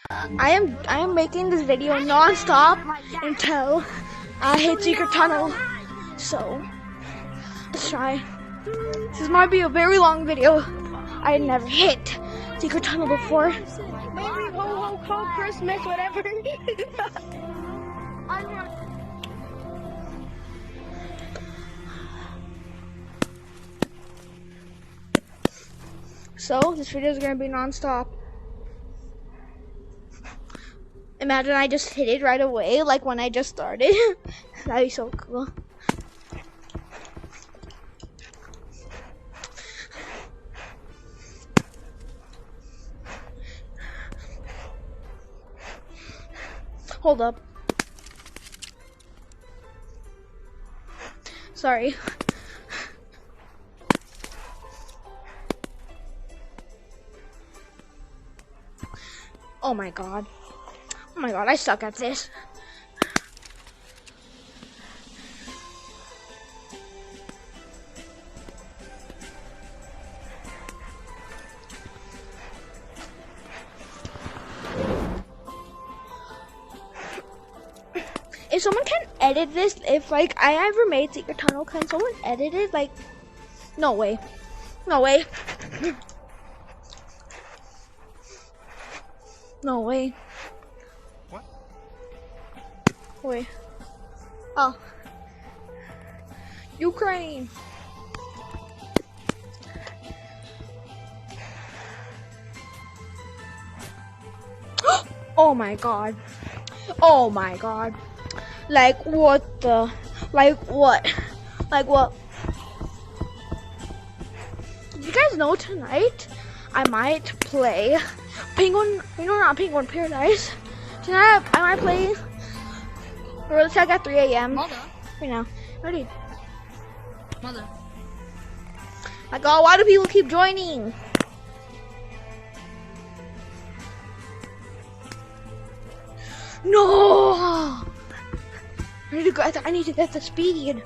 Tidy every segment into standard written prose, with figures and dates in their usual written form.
I am making this video non-stop until I hit Secret Tunnel. So let's try. This might be a very long video. I had never hit Secret Tunnel before. Merry ho ho ho Christmas, whatever. So this video is gonna be non-stop. Imagine I just hit it right away, like when I just started. That'd be so cool. Hold up. Sorry. Oh my god. Oh my god, I suck at this. If someone can edit this, if like I ever made Secret Tunnel, can someone edit it? Like, no way. No way. No way. What? Wait. Oh. Ukraine. Oh my god. Oh my god. Like what the? Like what? Like what? Did you guys know tonight I might play Penguin, not Penguin Paradise. Tonight I might play Gorilla Tag at 3 a.m. Mother. Right now. Ready? Mother. Like, oh, why do people keep joining? No! I need to get the speed.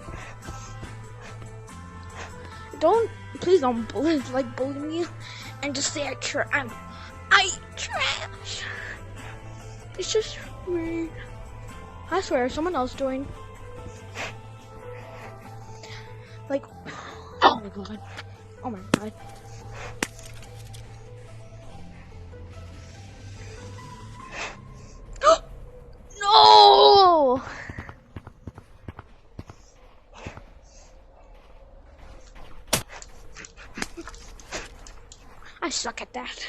Please don't bully me and just say I trash. It's just weird. I swear, someone else joined. Like, oh my god. Oh my god. No! I suck at that.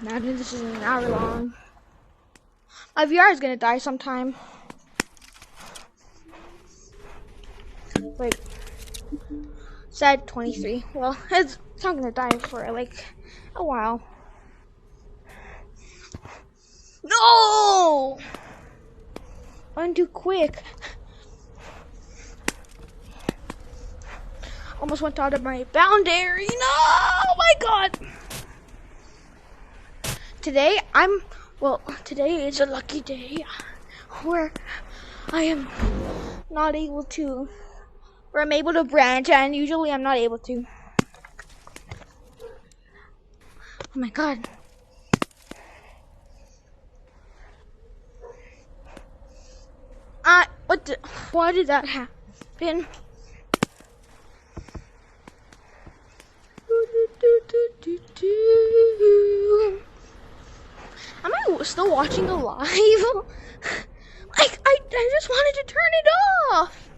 Imagine this is an hour long. My VR is gonna die sometime. Wait. Said 23. Well, it's not gonna die for like a while. No! I'm too quick. Almost went out of my boundary. No! Oh my god! Today is a lucky day where I am not able to, where I'm able to branch, and usually I'm not able to. Oh my god. Why did that happen? Am I still watching the live? Like, I just wanted to turn it off.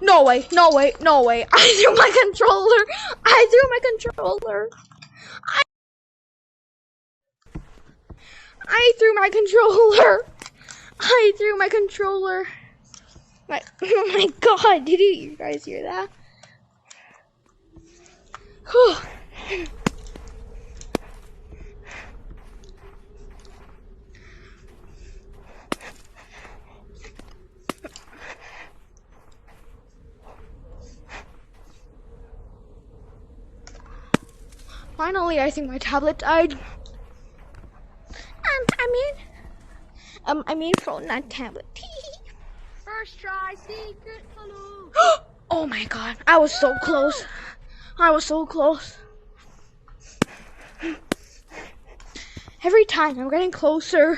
No way, no way, no way. I threw my controller. I threw my controller. Oh my god, did you guys hear that? Whew. Finally, I think my tablet died. I mean phone, not tablet. First try, secret tunnel. Oh my god, I was so close. I was so close. Every time I'm getting closer.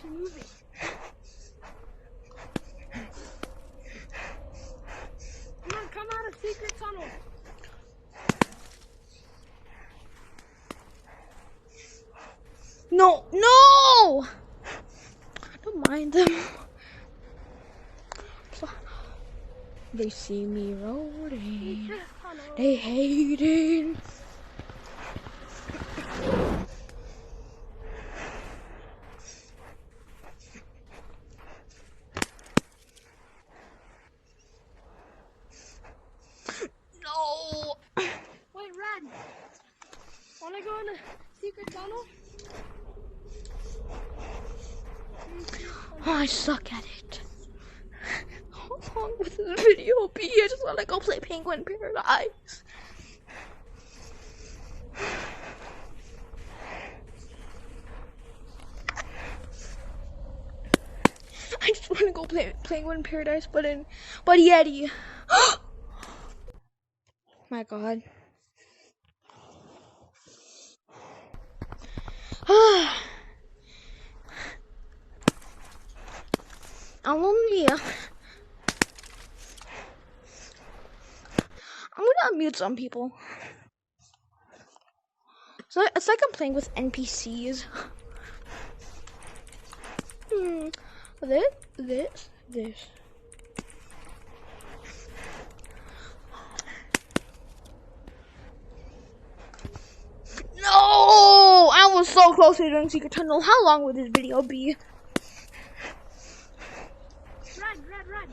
Move it. Come on, come out of secret tunnel. No, no! I don't mind them. They see me rolling. They hate it. No. Wait, Red. Wanna go in the secret tunnel? Oh, I suck at it. How long will this video be? I just want to go play Penguin Paradise. I just want to go play Penguin Paradise, but Yeti. My God. I'm gonna unmute some people. So it's like I'm playing with NPCs. This. No! I was so close to doing Secret Tunnel. How long would this video be? Red.